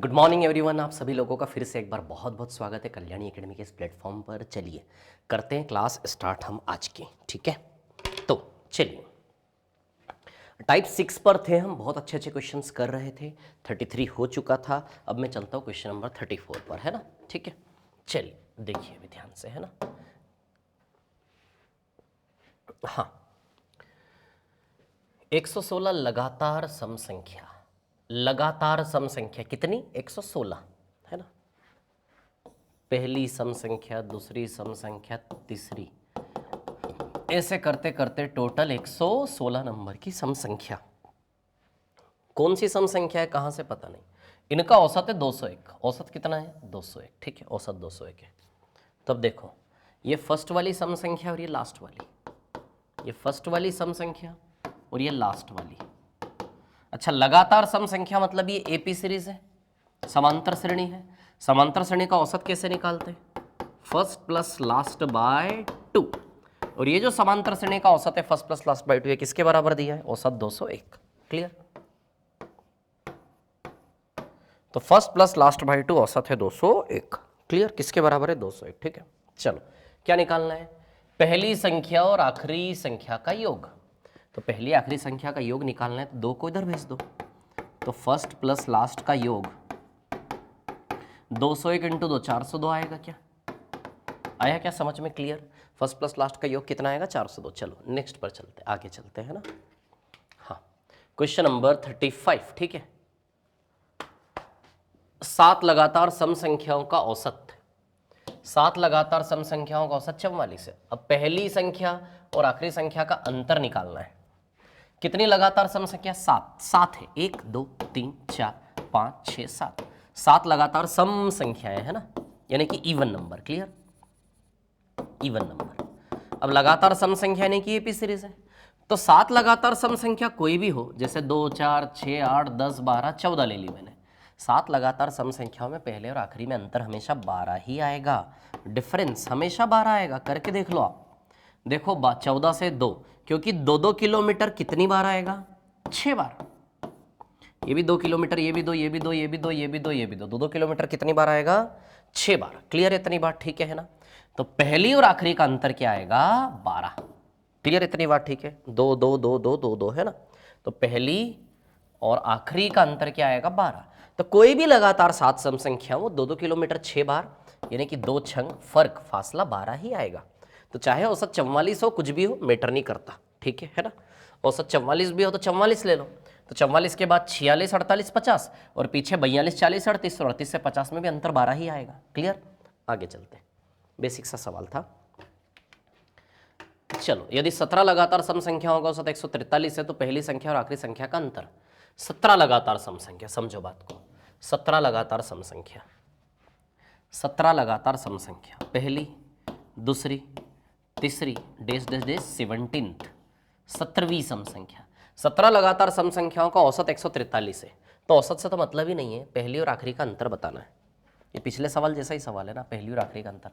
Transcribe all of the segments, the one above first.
Good morning everyone. आप सभी लोगों का फिर से एक बार बहुत बहुत स्वागत है कल्याणी एकेडमी के इस प्लेटफॉर्म पर। चलिए करते हैं क्लास स्टार्ट हम आज की, ठीक है। तो चलिए, टाइप 6 पर थे हम, बहुत अच्छे अच्छे क्वेश्चंस कर रहे थे। 33 हो चुका था, अब मैं चलता हूँ क्वेश्चन नंबर 34 पर, है ना, ठीक है। चलिए देखिए अभी ध्यान से, है ना। हाँ, 116 लगातार सम संख्या, लगातार सम संख्या कितनी? 116, है ना। पहली सम संख्या, दूसरी सम संख्या, तीसरी, ऐसे करते करते टोटल 116 नंबर की सम संख्या। कौन सी सम संख्या है, कहां से पता नहीं। इनका औसत है 201। औसत कितना है? 201, ठीक है, औसत 201 है। तब देखो, ये फर्स्ट वाली सम संख्या और ये लास्ट वाली, ये फर्स्ट वाली सम संख्या और ये लास्ट वाली। अच्छा, लगातार सम संख्या मतलब ये एपी सीरीज है, समांतर श्रेणी है। समांतर श्रेणी का औसत कैसे निकालते? First plus last by 2। और ये जो समांतर श्रेणी का औसत है फर्स्ट प्लस लास्ट बाय 2, ये किसके बराबर दिया है? औसत 201। क्लियर? तो फर्स्ट प्लस लास्ट बाय 2 औसत है 201। क्लियर? किसके बराबर है? 201। ठीक है, चलो क्या निकालना है? पहली संख्या और आखिरी संख्या का योग। तो पहली आखिरी संख्या का योग निकालना है तो 2 को इधर भेज दो। तो फर्स्ट प्लस लास्ट का योग 201 इंटू 2, 402 आएगा। क्या आया? क्या समझ में? क्लियर? फर्स्ट प्लस लास्ट का योग कितना आएगा? 402। चलो नेक्स्ट पर चलते, आगे चलते हैं ना। हाँ, क्वेश्चन नंबर 35, ठीक है। 7 लगातार सम संख्याओं का औसत, 7 लगातार सम संख्याओं का औसत 44 है। अब पहली संख्या और आखिरी संख्या का अंतर निकालना है। कितनी लगातार सम संख्या? 7। 7 है, 1 2 3 4 5 6 7। 7 लगातार सम संख्याएं है ना, यानी कि even number. Clear? Even number. अब लगातार सम संख्या यानी कि एपी सीरीज है, तो 7 लगातार सम संख्या कोई भी हो, जैसे 2 4 6 8 10 12 14 ले ली मैंने। 7 लगातार सम संख्याओं में पहले और आखिरी में अंतर हमेशा 12 ही आएगा। डिफरेंस हमेशा 12 आएगा। करके देख लो आप। देखो 14 से 2, क्योंकि 2-2 किलोमीटर कितनी बार आएगा? 6 बार। ये भी 2 किलोमीटर, ये भी 2, ये भी 2, ये भी 2, ये भी 2, ये भी 2, 2-2 किलोमीटर कितनी बार आएगा? 6 बार। क्लियर? इतनी बार, ठीक है ना। तो पहली और आखिरी का अंतर क्या आएगा? 12। क्लियर? इतनी बार, ठीक है। 2 2 2 2 2 2, है ना। तो पहली और आखिरी का अंतर क्या आएगा? 12। तो कोई भी लगातार 7 सम संख्या वो 2-2 किलोमीटर 6 बार, यानी कि 2 छंग फर्क, फासला 12 ही आएगा। तो चाहे औसत 44 हो, कुछ भी हो, मैटर नहीं करता, ठीक है ना। औसत 44 भी हो तो 44 ले लो। तो 44 के बाद 46 48 50 और पीछे 42 40 38, और 38 से 50 में भी अंतर 12 ही आएगा। क्लियर? आगे चलते हैं, बेसिक सा सवाल था। चलो, यदि 17 लगातार सम संख्याओं का औसत 143 है तो पहली संख्या और आखिरी संख्या का अंतर। 17 लगातार सम संख्या, समझो बात को। 17 लगातार सम संख्या, 17 लगातार सम संख्या, पहली, दूसरी, तीसरी, डैश डैश डैश 17th, 17वीं सम संख्या। 17 लगातार सम संख्याओं का औसत 143 है, तो औसत से तो मतलब ही नहीं है, पहली और आखिरी का अंतर बताना है। ये पिछले सवाल जैसा ही सवाल है ना, पहली और आखिरी का अंतर।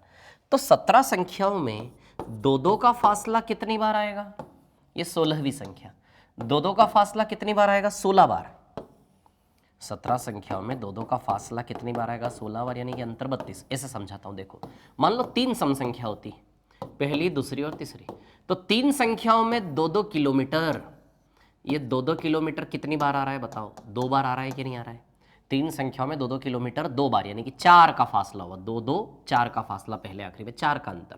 तो 17 संख्याओं में 2-2 का फासला कितनी बार आएगा? ये 16वीं संख्या। 2-2 का फासला कितनी बार आएगा? 16 बार। 17 संख्याओं में 2-2 का फासला कितनी बार आएगा? 16 बार, यानी कि अंतर 32। ऐसे समझाता हूं, देखो। मान लो 3 सम संख्या होती, पहली, दूसरी और तीसरी, तो 3 संख्याओं में 2-2 किलोमीटर। ये 2-2 किलोमीटर कितनी बार आ रहा है बताओ? 2 बार आ रहा है कि नहीं आ रहा है? 3 संख्याओं में 2-2 किलोमीटर 2 बार, यानी कि 4 का फासला हुआ। 2-2 4 का फासला, पहले आखिरी में 4 का अंतर।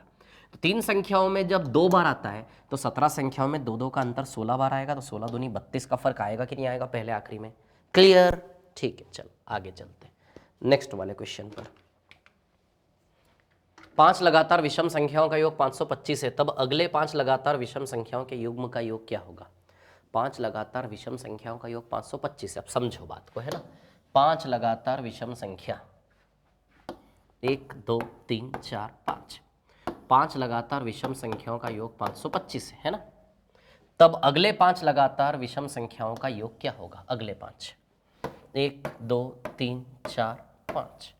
तो 3 संख्याओं में जब 2 बार आता है तो 17 संख्याओं में 2-2 का अंतर 16 बार आएगा। तो 16 दूनी 32 का फर्क आएगा कि नहीं आएगा पहले आखिरी में? क्लियर? ठीक है, चलो आगे चलते हैं नेक्स्ट वाले क्वेश्चन पर। 5 लगातार विषम संख्याओं का योग 525 है, तब अगले 5 लगातार विषम संख्याओं के युग्म का योग क्या होगा? 5 लगातार विषम संख्याओं का योग 525 है। अब समझो बात को, है ना। 5 लगातार विषम संख्या, 1 2 3 4 5, 5 लगातार विषम संख्याओं का योग 525 है ना। तब अगले 5 लगातार विषम संख्याओं का योग क्या होगा? अगले 5, 1 2 3 4 5।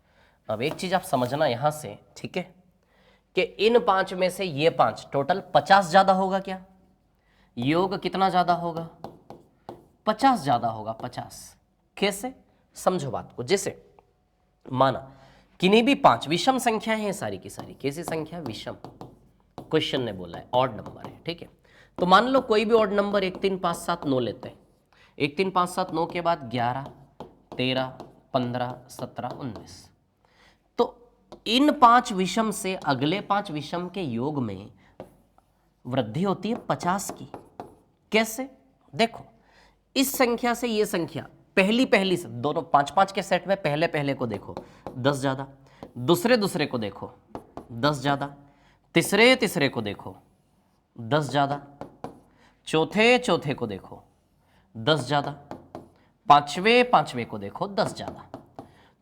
अब एक चीज आप समझना यहां से, ठीक है, कि इन 5 में से ये 5 टोटल 50 ज्यादा होगा क्या? योग कितना ज्यादा होगा? 50 ज्यादा होगा, 50। कैसे? समझो बात को। जैसे माना किन्हीं भी 5 विषम संख्याएं हैं सारी की सारी, कैसी संख्या? विषम। क्वेश्चन ने बोला है ऑड नंबर है, ठीक है। तो मान लो कोई भी ऑड नंबर 1 3 5 7 9 लेते हैं। 1 3 5 7 9 के बाद 11 13 15 17 19। तो इन 5 विषम से अगले 5 विषम के योग में वृद्धि होती है 50 की। कैसे? देखो, इस संख्या से ये संख्या पहली से, दोनों 5 5 के सेट में पहले को देखो 10 ज्यादा, दूसरे को देखो 10 ज्यादा, तीसरे को देखो 10 ज्यादा, चौथे को देखो 10 ज्यादा, पांचवे को देखो 10 ज्यादा।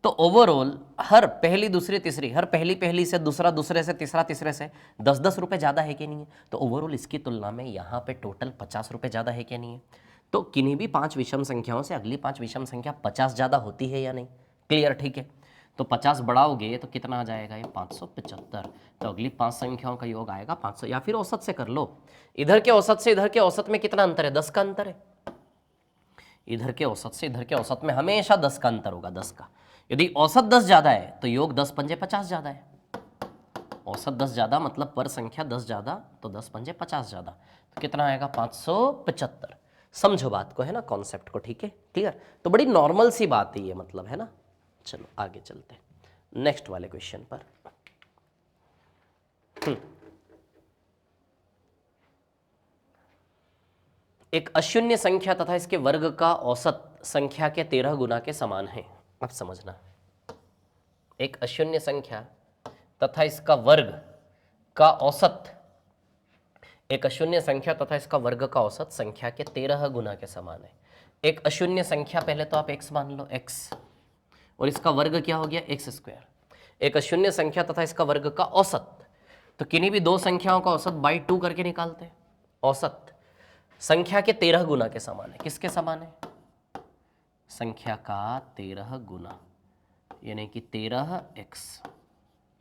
तो ओवरऑल हर पहली दूसरी तीसरी, हर पहली से दूसरे से तीसरे से 10 रुपए ज्यादा है कि नहीं है? तो ओवरऑल इसकी तुलना में यहाँ पे टोटल 50 रुपए ज्यादा है कि नहीं है? तो किन्हीं भी 5 विषम संख्याओं से अगली 5 विषम संख्या 50 ज्यादा होती है या नहीं? क्लियर, ठीक है। तो 50 बढ़ाओगे तो कितना आ जाएगा? ये 575। तो अगली 5 संख्याओं का योग आएगा 500, या फिर औसत से कर लो। इधर के औसत से इधर के औसत में कितना अंतर है? 10 का अंतर है। इधर के औसत से इधर के औसत में हमेशा 10 का अंतर होगा, 10 का। यदि औसत 10 ज्यादा है तो योग 10 पंजे 50 ज्यादा है। औसत 10 ज्यादा मतलब पर संख्या 10 ज्यादा, तो 10 पंजे 50 ज्यादा। तो कितना आएगा? 575। समझो बात को, है ना, कॉन्सेप्ट को, ठीक है, क्लियर। तो बड़ी नॉर्मल सी बात है ये, मतलब, है ना। चलो आगे चलते हैं नेक्स्ट वाले क्वेश्चन पर। एक अशून्य संख्या तथा इसके वर्ग का औसत संख्या के 13 गुना के समान है। अब समझना, एक अशून्य संख्या तथा इसका वर्ग का औसत, एक अशून्य संख्या तथा इसका वर्ग का औसत संख्या के 13 गुना के समान है। एक अशून्य संख्या, पहले तो आप x मान लो, x, और इसका वर्ग क्या हो गया? x²। एक अशून्य संख्या तथा इसका वर्ग का औसत, तो किन्हीं भी दो संख्याओं का औसत बाई 2 करके निकालते हैं। औसत संख्या के 13 गुना के समान है। किसके समान है? संख्या का 13 गुना, यानी कि 13x।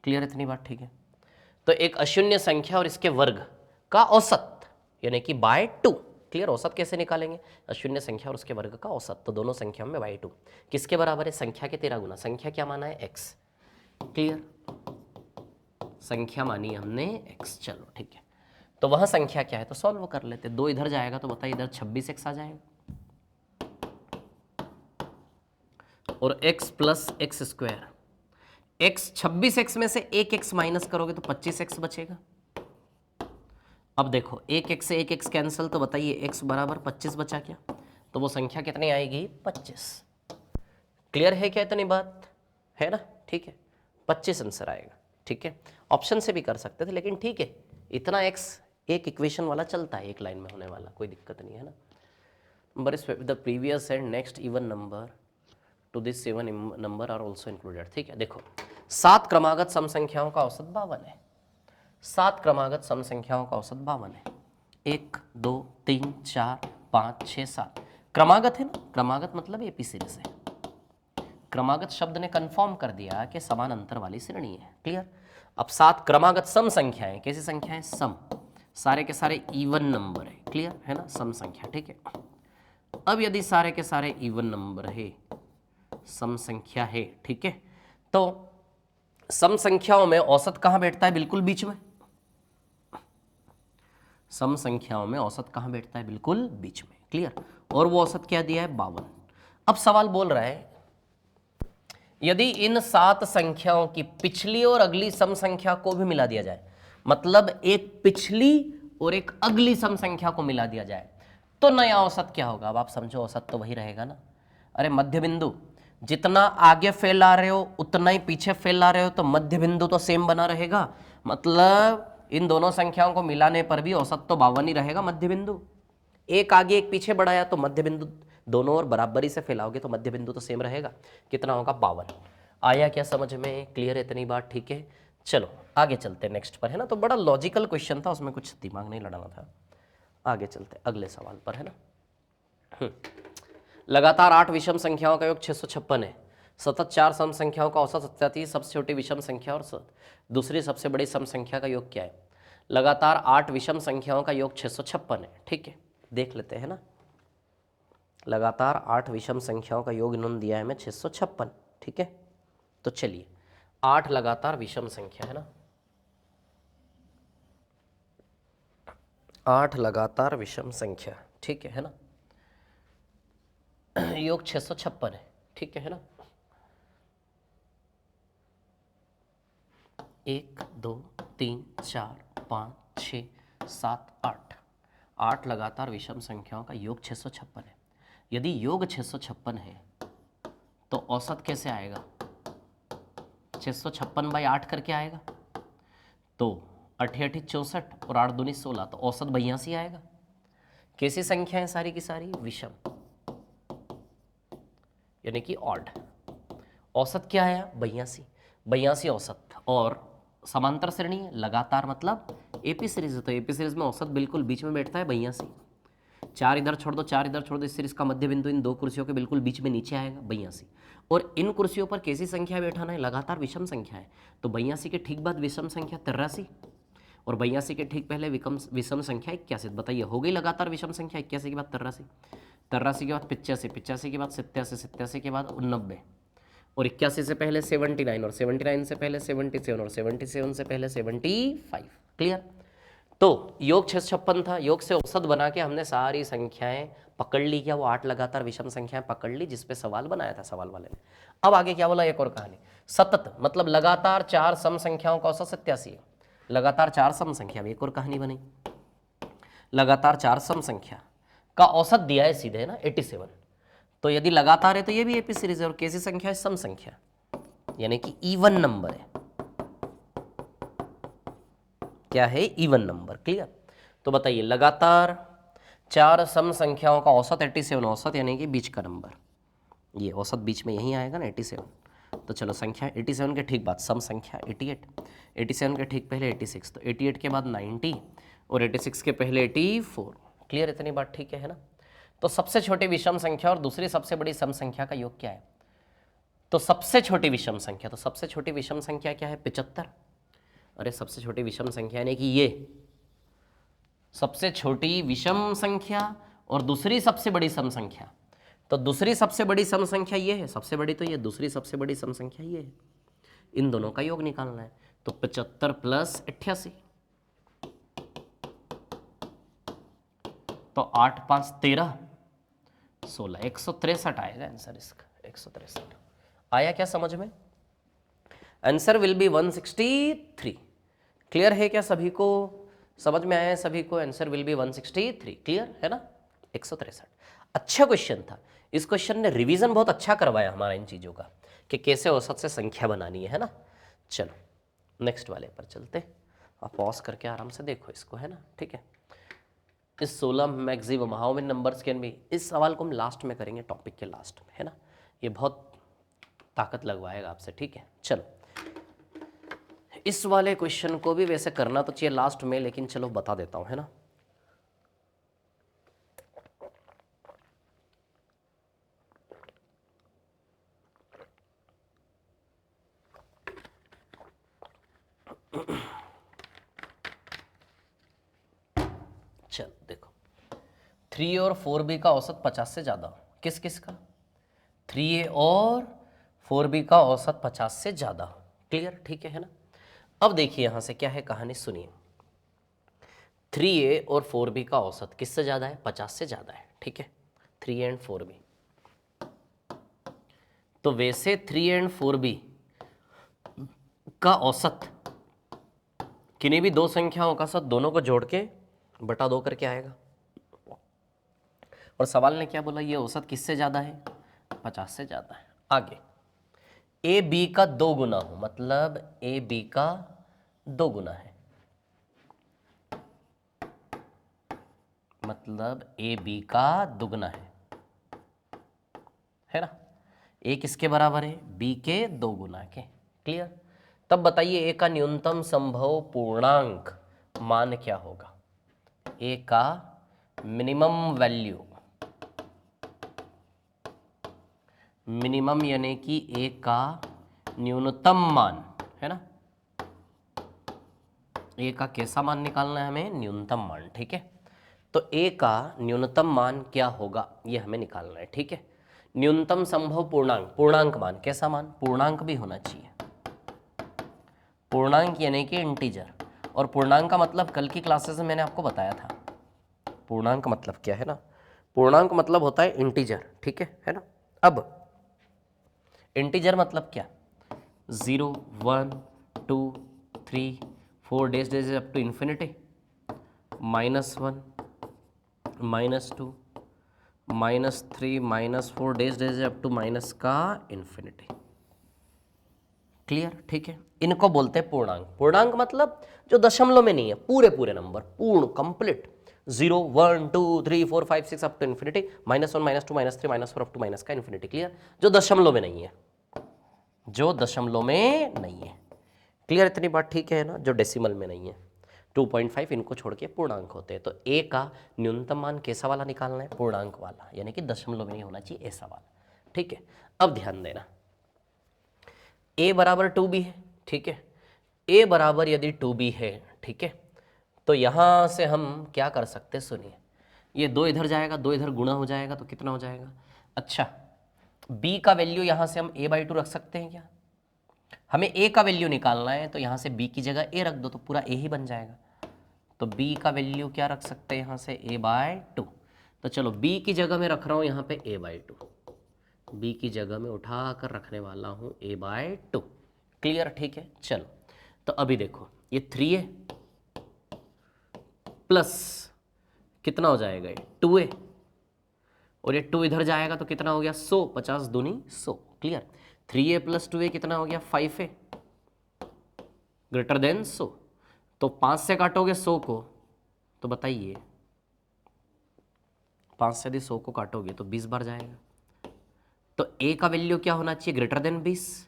क्लियर, इतनी बात ठीक है। तो एक अशून्य संख्या और इसके वर्ग का औसत, यानी कि बाय 2। क्लियर, औसत कैसे निकालेंगे? अशून्य संख्या और उसके वर्ग का औसत, तो दोनों संख्याओं में बाय 2 किसके बराबर है? संख्या के 13 गुना। संख्या क्या माना है? x। क्लियर, संख्या मानी हमने x। चलो ठीक है, तो वह संख्या क्या है? तो सॉल्व कर लेते। 2 इधर जाएगा तो बताइए, इधर 26x आ जाएगा, और x plus x²। x 26x में से 1x माइनस करोगे तो 25x बचेगा। अब देखो, 1x से 1x कैंसिल, तो बताइए x बराबर 25 बचा क्या? तो वो संख्या कितनी आएगी? 25। क्लियर है क्या इतनी बात? है ना, ठीक है, 25 आंसर आएगा। ठीक है, ऑप्शन से भी कर सकते थे, लेकिन ठीक है, इतना x एक इक्वेशन वाला चलता है, एक लाइन में होने वाला, कोई दिक्कत नहीं है ना। Number is the previous and next even number to this even number are also included. ठीक है, देखो, 7 क्रमागत सम संख्याओं का औसत 52 है। 7 क्रमागत सम संख्याओं का औसत 52 है। 1 2 3 4 5 6 7 क्रमागत है ना। क्रमागत मतलब एपी सीरीज है। क्रमागत शब्द ने कंफर्म कर दिया कि समान अंतर वाली श्रेणी है। क्लियर। अब 7 क्रमागत सम संख्याएं, कैसी संख्याएं? सम, सारे के सारे इवन नंबर है। क्लियर है ना, सम संख्या। ठीक है, अब यदि सारे के सारे इवन नंबर है, सम संख्या है, ठीक है, तो सम संख्याओं में औसत कहां बैठता है? बिल्कुल बीच में। सम संख्याओं में औसत कहां बैठता है? बिल्कुल बीच में। क्लियर, और वो औसत क्या दिया है? 52। अब सवाल बोल रहा है, यदि इन 7 संख्याओं की पिछली और अगली सम संख्या को भी मिला दिया जाए, मतलब एक पिछली और एक अगली सम संख्या को मिला दिया जाए, तो नया औसत क्या होगा? अब आप समझो, औसत तो वही रहेगा ना। अरे मध्य बिंदु, जितना आगे फैला रहे हो उतना ही पीछे फैला रहे हो, तो मध्य बिंदु तो सेम बना रहेगा। मतलब इन दोनों संख्याओं को मिलाने पर भी औसत तो 52 ही रहेगा मध्य बिंदु। एक आगे एक पीछे बढ़ाया तो मध्य बिंदु दोनों और बराबरी से फैलाओगे तो मध्य बिंदु तो सेम रहेगा। कितना होगा? 52। आया क्या समझ में? क्लियर है इतनी बात? ठीक है, चलो आगे चलते नेक्स्ट पर, है ना। तो बड़ा लॉजिकल क्वेश्चन था, उसमें कुछ दिमाग नहीं लड़ाना था। आगे चलते अगले सवाल पर, है ना। लगातार 8 विषम संख्याओं का योग 656 है। सतत 4 सम संख्याओं का औसत 37, सबसे छोटी विषम संख्या और दूसरी सबसे बड़ी सम संख्या का योग क्या है? लगातार 8 विषम संख्याओं का योग 656 है। ठीक है, देख लेते हैं ना। लगातार 8 विषम संख्याओं का योग इन्होंने दिया है हमें 656। ठीक है, तो चलिए 8 लगातार विषम संख्या है ना, 8 लगातार विषम संख्या, ठीक है ना। योग 656 है, ठीक है ना। 1 2 3 4 5 6 7 8, 8 लगातार विषम संख्याओं का योग 656 है। यदि योग 656 है तो औसत कैसे आएगा? 656/8 करके आएगा, तो 8 8 64 और 8 दूनी 16, तो औसत 82 आएगा। कैसी संख्या है सारी की सारी? विषम, यानी कि ऑड। औसत क्या है? 82, 82 औसत। और समांतर श्रेणी है, लगातार मतलब एपी सीरीज है, तो एपी सीरीज में औसत बिल्कुल बीच में बैठता है 82। 4 इधर छोड़ दो, 4 इधर छोड़ दो, इस सीरीज का मध्य बिंदु इन दो कुर्सियों के बिल्कुल बीच में नीचे आएगा 82। और इन कुर्सियों पर कैसी संख्या बैठाना है? लगातार विषम संख्या है, तो 82 के ठीक बाद विषम संख्या 83, और 82 के ठीक पहले विषम संख्या 81। बताइए हो गई लगातार विषम संख्या? 81 के बाद 83, 83 के बाद 85, 85 के बाद 87, 87 के बाद 89, और 81 से पहले 79, और 79 से पहले 77, और 77 से पहले 75। क्लियर? तो योग 656 था, योग से औसत बना के हमने सारी संख्याएं पकड़ ली। क्या वो 8 लगातार विषम संख्याएं पकड़ ली जिस पे सवाल बनाया था सवाल वाले ने। अब आगे क्या बोला? एक और कहानी। सतत मतलब लगातार 4 सम संख्याओं का औसत 87 है। लगातार 4 सम संख्या, एक और कहानी बनी। लगातार 4 सम संख्या का औसत दिया है सीधे ना 87, तो यदि लगातार है तो ये भी एपी सीरीज है, और कैसी संख्या है? सम संख्या, यानी कि इवन नंबर है। क्या है? Even number. क्लियर? तो बताइए लगातार 4 सम संख्याओं का औसत 87, औसत यानी कि बीच का नंबर, ये औसत बीच में यही आएगा ना 87। तो चलो संख्या 87 के ठीक बाद सम संख्या 88, 87 के ठीक पहले 86, तो 88 के बाद 90, और 86 के पहले 84। क्लियर? इतनी बात ठीक है ना। तो सबसे छोटी विषम संख्या और दूसरी सबसे बड़ी सम संख्या का योग क्या है? तो सबसे छोटी विषम संख्या, तो सबसे छोटी विषम संख्या क्या है? 75। अरे सबसे छोटी विषम संख्या यानी कि ये सबसे छोटी विषम संख्या और दूसरी सबसे बड़ी सम संख्या, तो दूसरी सबसे बड़ी सम संख्या ये है, सबसे बड़ी तो ये, दूसरी सबसे बड़ी सम संख्या ये है। इन दोनों का योग निकालना है, तो 75 प्लस 88, तो 8 5 13 16, 163 आएगा आंसर इसका। 163 आया क्या समझ में? Answer will be 163। क्लियर है क्या सभी को? समझ में आया है सभी को? Answer will be 163। क्लियर है ना? 163। अच्छा क्वेश्चन था। इस क्वेश्चन ने रिवीजन बहुत अच्छा करवाया हमारा इन चीज़ों का कि कैसे औसत से संख्या बनानी है ना। चलो नेक्स्ट वाले पर चलते। आप पॉज करके आराम से देखो इसको, है ना? ठीक है। इस 16 maximum how many numbers can be, इस सवाल को हम लास्ट में करेंगे, टॉपिक के लास्ट में, है ना। ये बहुत ताकत लगवाएगा आपसे, ठीक है। चलो इस वाले क्वेश्चन को भी वैसे करना तो चाहिए लास्ट में, लेकिन चलो बता देता हूं, है ना। चल देखो 3A और 4B का औसत 50 से ज़्यादा, किस किस का? 3A और 4B का औसत 50 से ज़्यादा। क्लियर? ठीक है ना। अब देखिए यहां से क्या है कहानी, सुनिए। 3A और 4B का औसत किससे ज़्यादा है? 50 से ज़्यादा है, ठीक है। 3A एंड 4B, तो वैसे 3A एंड 4B का औसत किन्हीं भी दो संख्याओं का औसत दोनों को जोड़ के बटा 2 करके आएगा। और सवाल ने क्या बोला? ये औसत किससे ज़्यादा है? 50 से ज़्यादा है। आगे ए बी का 2 गुना हो, मतलब ए बी का 2 गुना है, मतलब ए बी का दुगना है ना। ए किसके बराबर है? बी के 2 गुना के। क्लियर? तब बताइए ए का न्यूनतम संभव पूर्णांक मान क्या होगा? ए का मिनिमम वैल्यू, मिनिमम यानी कि ए का न्यूनतम मान, है ना। ए का कैसा मान निकालना है हमें? न्यूनतम मान, ठीक है। तो ए का न्यूनतम मान क्या होगा ये हमें निकालना है, ठीक है। न्यूनतम संभव पूर्णांक, पूर्णांक मान, कैसा मान, पूर्णांक भी होना चाहिए, पूर्णांक यानी कि इंटीजर। और पूर्णांक का मतलब कल की क्लासेस में मैंने आपको बताया था, पूर्णांक मतलब क्या है ना, पूर्णांक मतलब होता है इंटीजर, ठीक है ना। अब इंटीजर मतलब क्या, 0 1 2 3 4 days days up to infinity, -1 -2 -3 -4 days days up to minus का इन्फिनिटी। क्लियर, ठीक है। इनको बोलते हैं पूर्णांक। पूर्णांक मतलब जो दशमलव में नहीं है, पूरे पूरे नंबर, पूर्ण, complete, 0 1 2 3 4 5 6 up to infinity, -1 -2 -3 -4 up to minus का इन्फिनिटी। क्लियर, जो दशमलव में नहीं है, जो दशमलव में नहीं है। क्लियर, इतनी बात ठीक है ना, जो डेसिमल में नहीं है, 2.5 इनको छोड़ के पूर्णांक होते हैं। तो ए का न्यूनतम मान कैसा वाला निकालना है, पूर्णांक वाला, यानी कि दशमलव में नहीं होना चाहिए, ऐसा वाला, ठीक है। अब ध्यान देना, a बराबर 2b है, ठीक है। a बराबर यदि 2b है, ठीक है, तो यहां से हम क्या कर सकते हैं, सुनिए, ये 2 इधर जाएगा, 2 इधर गुणा हो जाएगा, तो कितना हो जाएगा, अच्छा b का वैल्यू यहां से हम a/2 रख सकते हैं क्या, हमें a का वैल्यू निकालना है, तो यहां से b की जगह a रख दो, तो पूरा a ही बन जाएगा। तो b का वैल्यू क्या रख सकते हैं यहां से, a/2। तो चलो b की जगह में रख रहा हूं यहां पे a/2, b की जगह में उठा कर रखने वाला हूं a/2। क्लियर, ठीक है। चलो, तो अभी देखो, ये 3 है प्लस कितना हो जाएगा, ये 2a, और ये 2 इधर जाएगा तो कितना हो गया, 100, 50 दूनी 100। क्लियर, 3a + 2a कितना हो गया, 5a ग्रेटर देन 100। तो 5 से काटोगे 100 को, तो बताइए 5 से यदि 100 को काटोगे तो 20 बार जाएगा। तो a का वैल्यू क्या होना चाहिए, ग्रेटर देन 20।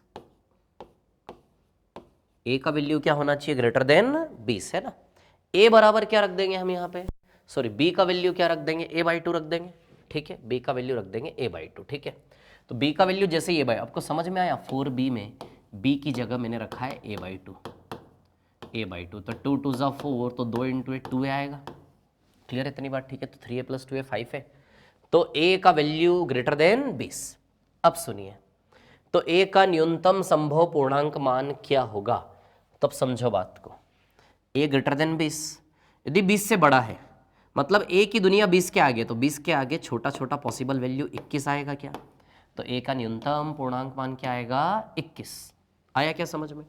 a का वैल्यू क्या होना चाहिए, ग्रेटर देन 20, है ना। a बराबर क्या रख देंगे हम यहाँ पे, सॉरी b का वैल्यू क्या रख देंगे, a/2 रख देंगे, ठीक है। b का वैल्यू रख देंगे a/2, ठीक है। तो b का वैल्यू जैसे a/, आपको समझ में आया, 4b में b की जगह मैंने रखा है a/2, तो 2 2 ज़ा 4, तो 2 × 2 आएगा। क्लियर, इतनी बात ठीक है। तो 3a + 2a 5 है, तो a का वैल्यू ग्रेटर देन 20। अब सुनिए, तो a का न्यूनतम संभव पूर्णांक मान क्या होगा, तब समझो बात को। a ग्रेटर देन 20, यदि 20 से बड़ा है, मतलब a की दुनिया 20 के आगे, तो 20 के आगे छोटा छोटा पॉसिबल वैल्यू 21 आएगा क्या, तो a का न्यूनतम पूर्णांक मान क्या आएगा, 21। आया क्या समझ में,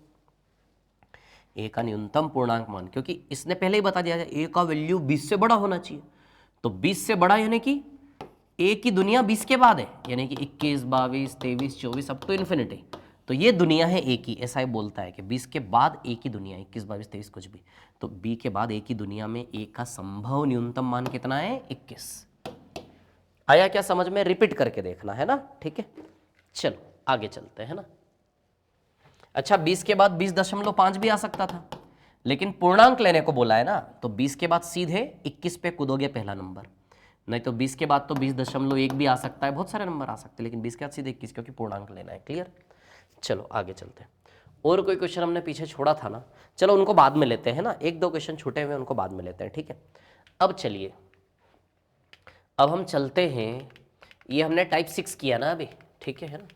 a का न्यूनतम पूर्णांक मान, क्योंकि इसने पहले ही बता दिया a का वैल्यू 20 से बड़ा होना चाहिए, तो 20 से बड़ा यानी कि a की दुनिया 20 के बाद है, यानी कि 21 22 23 24 अप टू इन्फिनिटी। तो ये दुनिया है a की, ऐसा ही बोलता है कि 20 के बाद a की दुनिया, 21 22 23 कुछ भी, तो b के बाद a की दुनिया में a का संभव न्यूनतम मान कितना है, 21। आया क्या समझ में, रिपीट करके देखना है ना, ठीक है। चलो आगे चलते हैं ना। अच्छा, 20 के बाद 20.5 भी आ सकता था, लेकिन पूर्णांक लेने को बोला है ना, तो 20 के बाद सीधे 21 पे कूदोगे पहला नंबर, नहीं तो 20 के बाद तो 20.1 भी आ सकता है, बहुत सारे नंबर आ सकते हैं, लेकिन 20 के बाद सीधे 21, क्योंकि पूर्णांक लेना है। क्लियर, चलो आगे चलते हैं। और कोई क्वेश्चन हमने पीछे छोड़ा था ना, चलो उनको बाद में लेते हैं ना, 1-2 क्वेश्चन छूटे हुए उनको बाद में लेते हैं, ठीक है। अब चलिए, अब हम चलते हैं, ये हमने टाइप 6 किया ना अभी, ठीक है ना।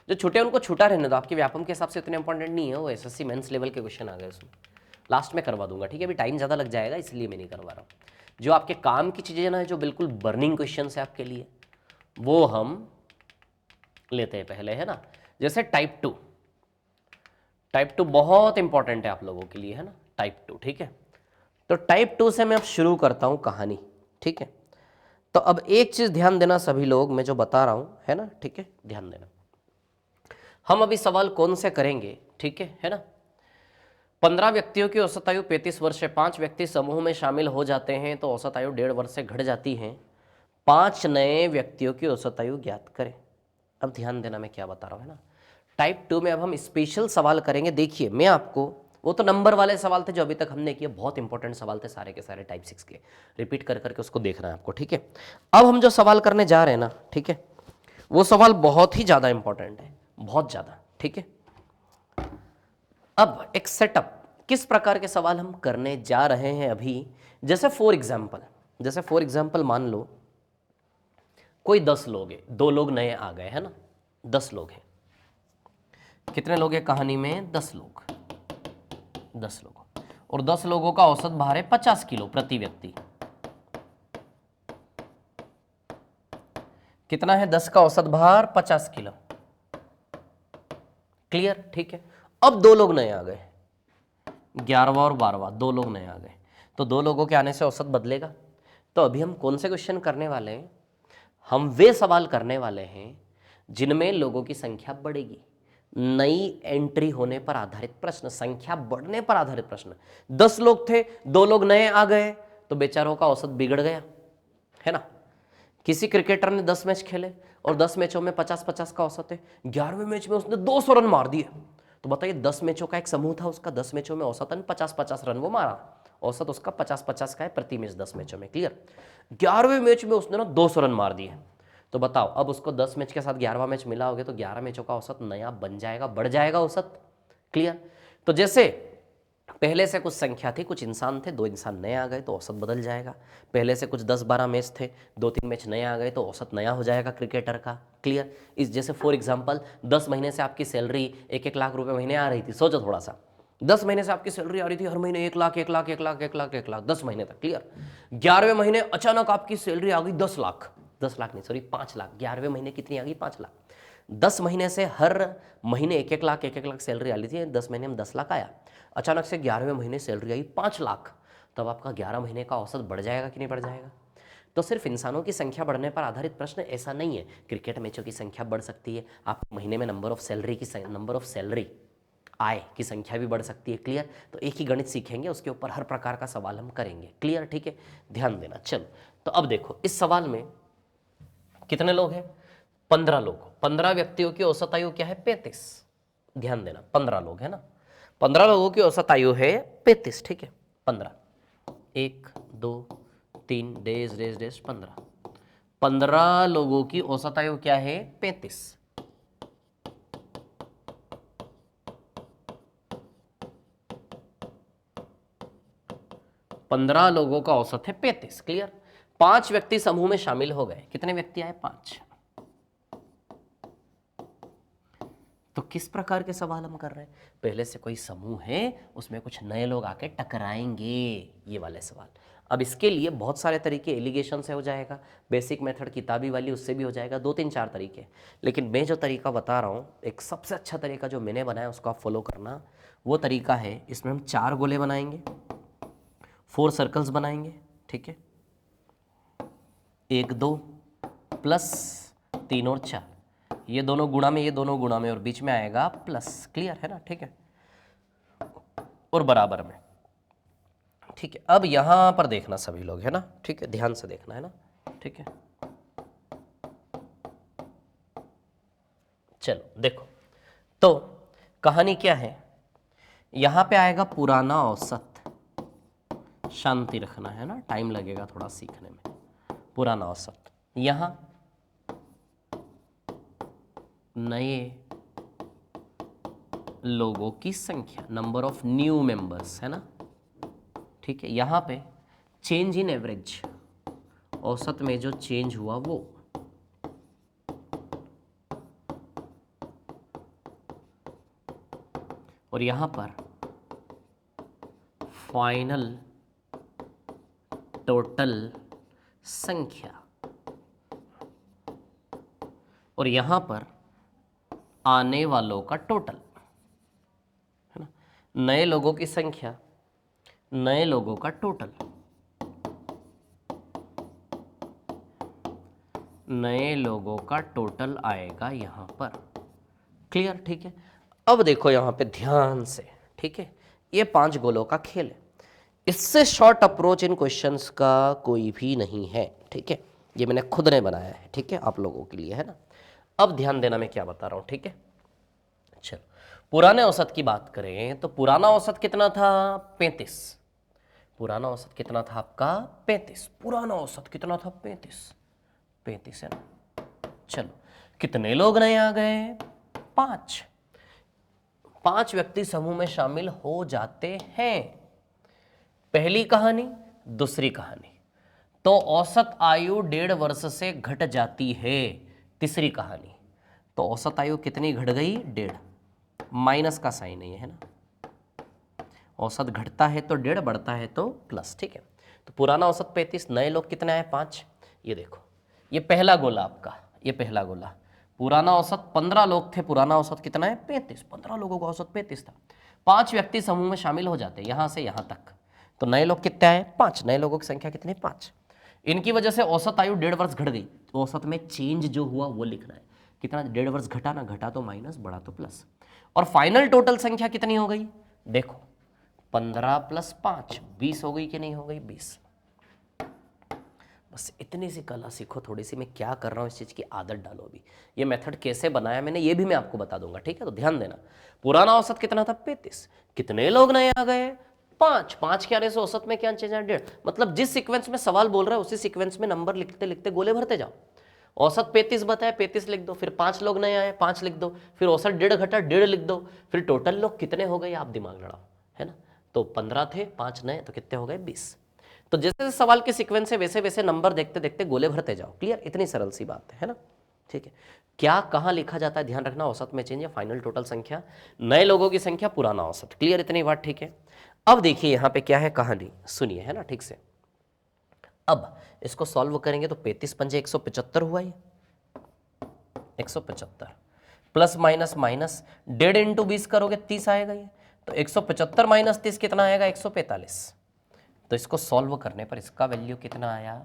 जो छूटे उनको छूटा रहने दो, आपके व्यापम के हिसाब से इतने इंपॉर्टेंट नहीं है, वो एसएससी मेंस लेवल के क्वेश्चन आ गए उसमें, लास्ट में करवा दूंगा, ठीक है। अभी टाइम ज़्यादा लग जाएगा, इसलिए मैं नहीं करवा रहा हूँ। जो आपके काम की चीज़ें ना, जो बिल्कुल बर्निंग क्वेश्चन है आपके लिए, वो हम लेते हैं पहले, है ना। जैसे टाइप 2, टाइप 2 बहुत इंपॉर्टेंट है आप लोगों के लिए, है ना, टाइप 2, ठीक है। तो टाइप 2 से मैं अब शुरू करता हूँ कहानी, ठीक है। तो अब एक चीज़ ध्यान देना सभी लोग, मैं जो बता रहा हूँ, है ना, ठीक है, ध्यान देना। हम अभी सवाल कौन से करेंगे, ठीक है ना। 15 व्यक्तियों की औसत आयु 35 वर्ष है, 5 व्यक्ति समूह में शामिल हो जाते हैं तो औसत आयु 1.5 वर्ष से घट जाती है। 5 नए व्यक्तियों की औसत आयु ज्ञात करें। अब ध्यान देना मैं क्या बता रहा हूँ, है ना। टाइप 2 में अब हम स्पेशल सवाल करेंगे। देखिए, मैं आपको, वो तो नंबर वाले सवाल थे जो अभी तक हमने किए, बहुत इंपॉर्टेंट सवाल थे सारे के सारे टाइप 6 के, रिपीट कर करके उसको देखना है आपको, ठीक है। अब हम जो सवाल करने जा रहे हैं ना, ठीक है, वो सवाल बहुत ही ज़्यादा इंपॉर्टेंट है, बहुत ज़्यादा, ठीक है। अब एक सेटअप, किस प्रकार के सवाल हम करने जा रहे हैं अभी, जैसे फॉर एग्जाम्पल मान लो कोई 10 लोग है, 2 लोग नए आ गए है ना, 10 लोग हैं। कितने लोग हैं कहानी में? 10 लोग, 10 लोग। और 10 लोगों का औसत भार है 50 किलो प्रति व्यक्ति। कितना है? 10 का औसत भार 50 किलो। क्लियर? ठीक है। अब 2 लोग नए आ गए, 11वां और 12वां, 2 लोग नए आ गए, तो 2 लोगों के आने से औसत बदलेगा। तो अभी हम कौन से क्वेश्चन करने वाले हैं? हम वे सवाल करने वाले हैं जिनमें लोगों की संख्या बढ़ेगी। नई एंट्री होने पर आधारित प्रश्न, संख्या बढ़ने पर आधारित प्रश्न। 10 लोग थे, 2 लोग नए आ गए, तो बेचारों का औसत बिगड़ गया, है ना। किसी क्रिकेटर ने 10 मैच खेले और 10 मैचों में 50-50 का औसत है, 11वें मैच में उसने 200 रन मार दिए, तो बताइए 10 मैचों का एक समूह था उसका, 10 मैचों में औसतन 50-50 रन वो मारा, औसत उसका 50-50 का है प्रति मैच 10 मैचों में। क्लियर? 11वें मैच में उसने ना 200 रन मार दिए, तो बताओ अब उसको 10 मैच के साथ 11वां मैच मिला होगा तो 11 मैचों का औसत नया बन जाएगा, बढ़ जाएगा औसत। क्लियर? तो जैसे पहले से कुछ संख्या थी, कुछ इंसान थे, 2 इंसान नए आ गए तो औसत बदल जाएगा। पहले से कुछ 10-12 मैच थे, 2-3 मैच नए आ गए तो औसत नया हो जाएगा क्रिकेटर का। क्लियर? इस जैसे फॉर एग्जांपल 10 महीने से आपकी सैलरी 1-1 लाख रुपए महीने आ रही थी, सोचो थोड़ा सा, 10 महीने से आपकी सैलरी आ रही थी हर महीने 1 लाख 1 लाख 1 लाख 1 लाख 1 लाख 10 महीने तक। क्लियर? 11वें महीने अचानक आपकी सैलरी आ गई 10 लाख, 10 लाख नहीं सॉरी 5 लाख। 11वें महीने कितनी आ गई? 5 लाख। 10 महीने से हर महीने 1-1 लाख 1-1 लाख सैलरी आ रही थी, 10 महीने में 10 लाख आया, अचानक से 11वें महीने सैलरी आई 5 लाख, तब आपका 11 महीने का औसत बढ़ जाएगा कि नहीं बढ़ जाएगा? तो सिर्फ इंसानों की संख्या बढ़ने पर आधारित प्रश्न ऐसा नहीं है, क्रिकेट मैचों की संख्या बढ़ सकती है, आप महीने में नंबर ऑफ सैलरी आय की संख्या भी बढ़ सकती है। क्लियर? तो एक ही गणित सीखेंगे, उसके ऊपर हर प्रकार का सवाल हम करेंगे। क्लियर? ठीक है, ध्यान देना। चलो तो अब देखो इस सवाल में कितने लोग हैं? 15 लोग। 15 व्यक्तियों की औसत आयु क्या है? 35। ध्यान देना, 15 लोग है ना, 15 लोगों की औसत आयु है 35। ठीक है, 15, 1 2 3 डेज डेज डेज 15, 15 लोगों की औसत आयु क्या है? 35। पंद्रह लोगों का औसत है 35। क्लियर? 5 व्यक्ति समूह में शामिल हो गए, कितने व्यक्ति आए? 5। तो किस प्रकार के सवाल हम कर रहे हैं? पहले से कोई समूह है, उसमें कुछ नए लोग आके टकराएंगे, ये वाले सवाल। अब इसके लिए बहुत सारे तरीके, एलिगेशन से हो जाएगा, बेसिक मेथड किताबी वाली उससे भी हो जाएगा, 2-3-4 तरीके। लेकिन मैं जो तरीका बता रहा हूँ, एक सबसे अच्छा तरीका जो मैंने बनाया उसको आप फॉलो करना। वो तरीका है, इसमें हम 4 गोले बनाएंगे, 4 सर्कल्स बनाएंगे। ठीक है, 1 2 प्लस 3 और 4, ये दोनों गुणा में, ये दोनों गुणा में, और बीच में आएगा प्लस। क्लियर है ना? ठीक है, और बराबर में। ठीक है, अब यहां पर देखना सभी लोग, है ना? ठीक है, ध्यान से देखना, है ना? ठीक है, चलो देखो तो कहानी क्या है, यहां पे आएगा पुराना औसत, शांति रखना है ना, टाइम लगेगा थोड़ा सीखने में। पुराना औसत, यहां नए लोगों की संख्या, नंबर ऑफ न्यू मेंबर्स, है ना? ठीक है, यहां पे चेंज इन एवरेज, औसत में जो चेंज हुआ वो, और यहां पर फाइनल टोटल संख्या, और यहां पर आने वालों का टोटल, है ना? नए लोगों की संख्या, नए लोगों का टोटल, नए लोगों का टोटल आएगा यहां पर। क्लियर? ठीक है, अब देखो यहां पे ध्यान से। ठीक है, ये 5 गोलों का खेल है, इससे शॉर्ट अप्रोच इन क्वेश्चंस का कोई भी नहीं है। ठीक है, ये मैंने खुद ने बनाया है, ठीक है, आप लोगों के लिए, है ना? अब ध्यान देना मैं क्या बता रहा हूं। ठीक है, चलो पुराने औसत की बात करें तो पुराना औसत कितना था? 35। पुराना औसत कितना था आपका? 35। पुराना औसत कितना था? 35। 35 है ना? चलो कितने लोग नए आ गए? 5। 5 व्यक्ति समूह में शामिल हो जाते हैं। पहली कहानी, दूसरी कहानी, तो औसत आयु 1.5 वर्ष से घट जाती है। तीसरी कहानी, तो औसत आयु कितनी घट गई? 1.5, माइनस का साइन है ना, औसत घटता है तो 1.5, बढ़ता है तो प्लस, ठीक है। तो पुराना औसत 35, नए लोग कितने आए? 5। ये देखो, ये पहला गोला आपका, ये पहला गोला, पुराना औसत 15 लोग थे, पुराना औसत कितना है? 35। 15 लोगों का औसत 35 था। 5 व्यक्ति समूह में शामिल हो जाते हैं यहां से यहां तक, तो नए लोग कितने आए? 5। नए लोगों की संख्या कितनी? 5। इनकी वजह से औसत आयु 1.5 वर्ष घट गई, तो औसत में चेंज जो हुआ वो लिखना है। कितना? 1.5 वर्ष घटा ना, घटा तो माइनस, बढ़ा तो प्लस। और फाइनल टोटल संख्या कितनी हो गई? देखो, 15 + 5 20 हो गई कि नहीं हो गई? 20। बस इतनी सी कला सीखो थोड़ी सी। मैं क्या कर रहा हूँ इस चीज़ की आदत डालो अभी। ये मेथड कैसे बनाया मैंने ये भी मैं आपको बता दूंगा, ठीक है। तो ध्यान देना, पुराना औसत कितना था? 35। कितने लोग नए आ गए? 5। 5 के आने से औसत में क्या चेंज है? 1.5। मतलब जिस सीक्वेंस में सवाल बोल रहा है उसी सीक्वेंस में नंबर लिखते लिखते गोले भरते जाओ। औसत 35 बताया, 35 लिख दो, फिर 5 लोग नए आए, 5 लिख दो, फिर औसत 1.5 घटा, 1.5 लिख दो, फिर टोटल लोग कितने हो गए आप दिमाग लड़ाओ, है ना। तो 15 थे, 5 नए, तो कितने हो गए? 20। तो जैसे जैसे सवाल के सीक्वेंस है वैसे वैसे नंबर देखते देखते गोले भरते जाओ। क्लियर? इतनी सरल सी बात है ना, ठीक है। क्या कहाँ लिखा जाता है ध्यान रखना, औसत में चेंज या फाइनल टोटल संख्या, नए लोगों की संख्या, पुराना औसत। क्लियर इतनी बात, ठीक है। अब देखिए यहाँ पे क्या है कहानी, सुनिए, है ना, ठीक से। अब इसको सॉल्व करेंगे तो 35 पंजे 175 हुआ, ये 175 प्लस माइनस माइनस 1.5 इंटू 20 करोगे 30 आएगा ये, तो 175 माइनस 30 कितना आएगा? 145। तो इसको सॉल्व करने पर इसका वैल्यू कितना आया?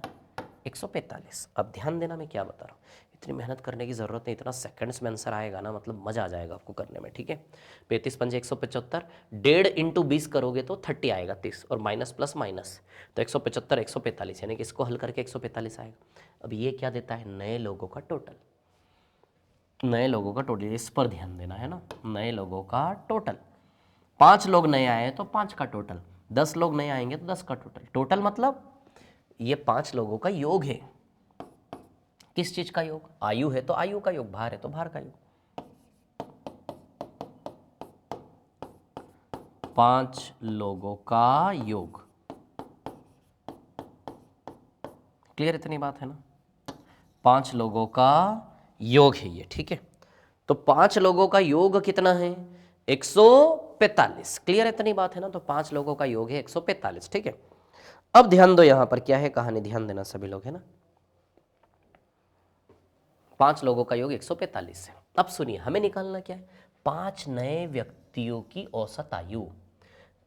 145। अब ध्यान देना मैं क्या बता रहा हूँ, इतनी मेहनत करने की ज़रूरत नहीं, इतना सेकंड्स में आंसर आएगा ना, मतलब मज़ा आ जाएगा आपको करने में, ठीक है। 35 पंजे 175, 1.5 इंटू 20 करोगे तो 30 आएगा, 30, और माइनस प्लस माइनस, तो 175 145, यानी कि इसको हल करके 145 आएगा। अब ये क्या देता है? नए लोगों का टोटल। नए लोगों का टोटल, इस पर ध्यान देना है ना, नए लोगों का टोटल। 5 लोग नए आए तो 5 का टोटल, 10 लोग नए आएंगे तो 10 का टोटल। टोटल मतलब ये 5 लोगों का योग है। किस चीज का योग? आयु है तो आयु का योग, भार है तो भार का योग। 5 लोगों का योग। क्लियर इतनी बात है ना, 5 लोगों का योग है ये, ठीक है। तो 5 लोगों का योग कितना है? 145। क्लियर इतनी बात है ना, तो 5 लोगों का योग है 145, ठीक है। अब ध्यान दो यहां पर क्या है कहानी, ध्यान देना सभी लोग, है ना। 5 लोगों का योग 145 है। अब सुनिए, हमें निकालना क्या है? 5 नए व्यक्तियों की औसत आयु।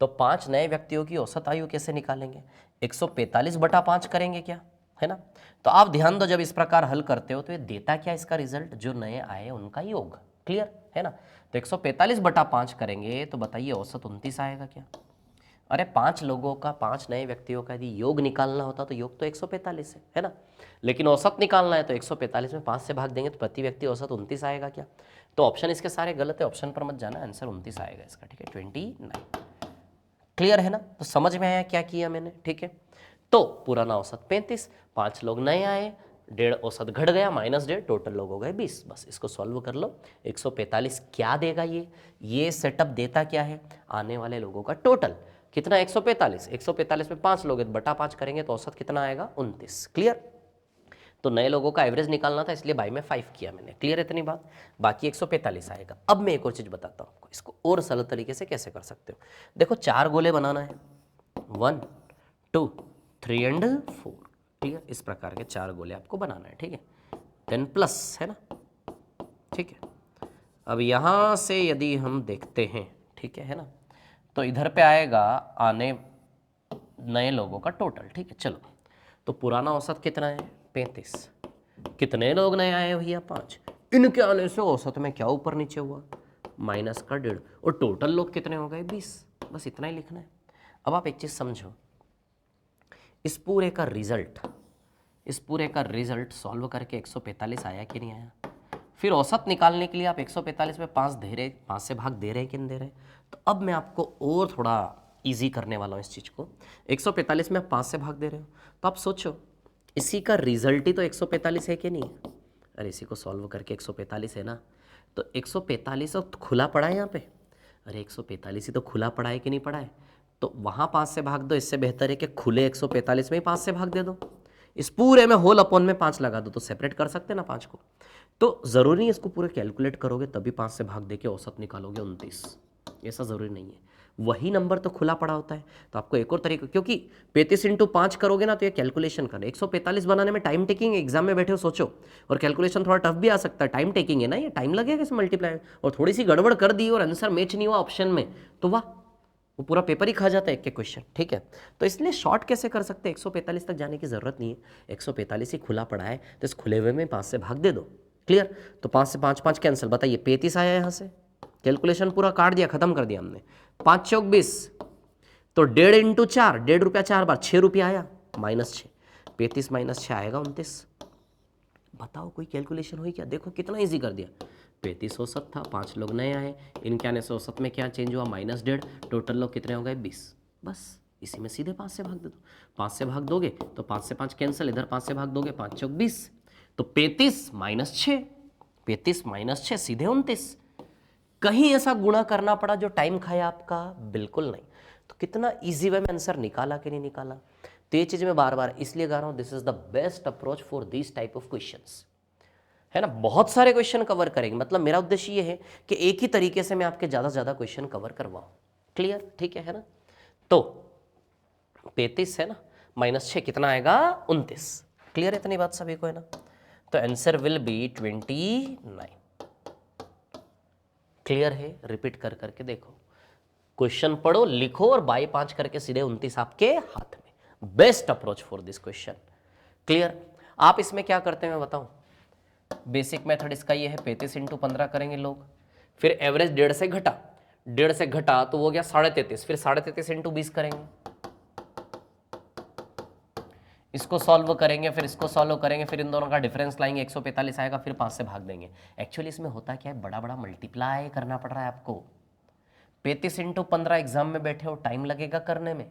तो 5 नए व्यक्तियों की औसत आयु कैसे निकालेंगे? 145 बटा 5 करेंगे क्या, है ना। तो आप ध्यान दो, जब इस प्रकार हल करते हो तो ये देता क्या इसका रिजल्ट? जो नए आए उनका योग। क्लियर है ना। तो 145 बटा 5 करेंगे तो बताइए औसत 29 आएगा क्या? अरे 5 लोगों का, 5 नए व्यक्तियों का यदि योग निकालना होता तो योग तो 145 है ना, लेकिन औसत निकालना है तो 145 में 5 से भाग देंगे तो प्रति व्यक्ति औसत 29 आएगा क्या? तो ऑप्शन इसके सारे गलत है, ऑप्शन पर मत जाना, आंसर 29 आएगा इसका, ठीक है, 29। क्लियर है ना। तो समझ में आया क्या किया मैंने, ठीक है। तो पुराना औसत 35, 5 लोग नए आए, 1.5 औसत घट गया, -1.5, टोटल लोग हो गए 20। बस इसको सॉल्व कर लो। 145 क्या देगा ये सेटअप देता क्या है? आने वाले लोगों का टोटल कितना? 145। 145 में 5 लोग बटा 5 करेंगे तो औसत कितना आएगा? 29। क्लियर। तो नए लोगों का एवरेज निकालना था इसलिए बाई में 5 किया मैंने। क्लियर इतनी बात। बाकी 145 आएगा। अब मैं एक और चीज बताता हूँ आपको, इसको और सरल तरीके से कैसे कर सकते हो। देखो 4 गोले बनाना है, 1 2 3 एंड 4। क्लियर, इस प्रकार के 4 गोले आपको बनाना है, ठीक है। 10 प्लस है ना, ठीक है। अब यहां से यदि हम देखते हैं, ठीक है ना, तो इधर पे आएगा आने नए लोगों का टोटल, ठीक है। चलो, तो पुराना औसत कितना है? 35। कितने लोग नए आए भैया? 5। इनके आने से औसत में क्या ऊपर नीचे हुआ? माइनस का 1.5, और टोटल लोग कितने हो गए? 20। बस इतना ही लिखना है। अब आप एक चीज समझो, इस पूरे का रिजल्ट सॉल्व करके 145 आया कि नहीं आया? फिर औसत निकालने के लिए आप 145 में 5 दे रहे, 5 से भाग दे रहे कि नहीं दे रहे? तो अब मैं आपको और थोड़ा इजी करने वाला हूँ इस चीज़ को। 145 में आप 5 से भाग दे रहे हो तो आप सोचो इसी का रिजल्ट ही तो 145 है कि नहीं? अरे इसी को सॉल्व करके 145 है ना, तो 145 तो खुला पड़ा है यहाँ पे। अरे 145 ही तो खुला पड़ा है कि नहीं पड़ा है? तो वहाँ 5 से भाग दो, इससे बेहतर है कि खुले 145 में ही 5 से भाग दे दो। इस पूरे में होल अपॉन में 5 लगा दो तो सेपरेट कर सकते ना 5 को। तो जरूरी नहीं इसको पूरे कैलकुलेट करोगे तभी 5 से भाग देके औसत निकालोगे 29, ऐसा जरूरी नहीं है। वही नंबर तो खुला पड़ा होता है। तो आपको एक और तरीका, क्योंकि 35 इंटू 5 करोगे ना तो ये कैलकुलेशन करना, 145 बनाने में टाइम टेकिंग है, एग्जाम में बैठे हो सोचो, और कैलकुलेशन थोड़ा टफ भी आ सकता है, टाइम टेकिंग है ना, ये टाइम लगेगा इस मल्टीप्लाई, और थोड़ी सी गड़बड़ कर दी और आंसर मैच नहीं हुआ ऑप्शन में तो वाह, वो पूरा पेपर ही खा जाता है एक के क्वेश्चन। ठीक है, तो इसलिए शॉर्ट कैसे कर सकते हैं, 145 तक जाने की जरूरत नहीं है, 145 ही खुला पड़ा है तो इस खुले हुए में 5 से भाग दे दो। क्लियर, तो 5 से 5 5 कैंसिल, बताइए 35 आया यहाँ से, कैलकुलेशन पूरा काट दिया, खत्म कर दिया हमने। 5 चौक 20, तो 1.5 इंटू 4, 1.5 रुपया 4 बार, 6 रुपया आया, -6, 35 -6 आएगा 29। बताओ कोई कैलकुलेशन हुई क्या, देखो कितना इजी कर दिया। 35 औसत था, 5 लोग नए आए, इनके आने से औसत में क्या चेंज हुआ, -1.5, टोटल लोग कितने हो गए 20, बस इसी में सीधे 5 से भाग दे दो। 5 से भाग दोगे तो 5 से 5 कैंसिल, इधर 5 से भाग दोगे, 5 चौक 20, तो 35 -6, 35 -6 सीधे 29। कहीं ऐसा गुणा करना पड़ा जो टाइम खाया आपका, बिल्कुल नहीं। तो कितना इजी वे में आंसर निकाला कि नहीं निकाला। तो ये चीज मैं बार बार इसलिए कह रहा हूं, this is the best approach for this type of questions, है ना। बहुत सारे क्वेश्चन कवर करेंगे, मतलब मेरा उद्देश्य ये है कि एक ही तरीके से मैं आपके ज्यादा से ज्यादा क्वेश्चन कवर करवाऊं। क्लियर, ठीक है ना। तो 35 है ना, -6 कितना आएगा 29। क्लियर है इतनी बात सभी को, है ना। तो आंसर विल बी 29। क्लियर है, रिपीट कर करके देखो, क्वेश्चन पढ़ो लिखो और बाई 5 करके सीधे 29 आपके हाथ में। Best approach for this question. Clear, आप इसमें क्या करते हैं मैं बताऊं, बेसिक मेथड इसका ये है, 35 इंटू 15 करेंगे लोग, फिर एवरेज 1.5 से घटा, 1.5 से घटा तो वो गया 33.5, फिर 33.5 इंटू 20 करेंगे, इसको सॉल्व करेंगे, फिर इसको सॉल्व करेंगे, फिर इन दोनों का डिफरेंस लाएंगे, 145 आएगा, फिर 5 से भाग देंगे। एक्चुअली इसमें होता क्या है, बड़ा बड़ा मल्टीप्लाई करना पड़ रहा है आपको। 35 इंटू 15 एग्जाम में बैठे हो, टाइम लगेगा करने में,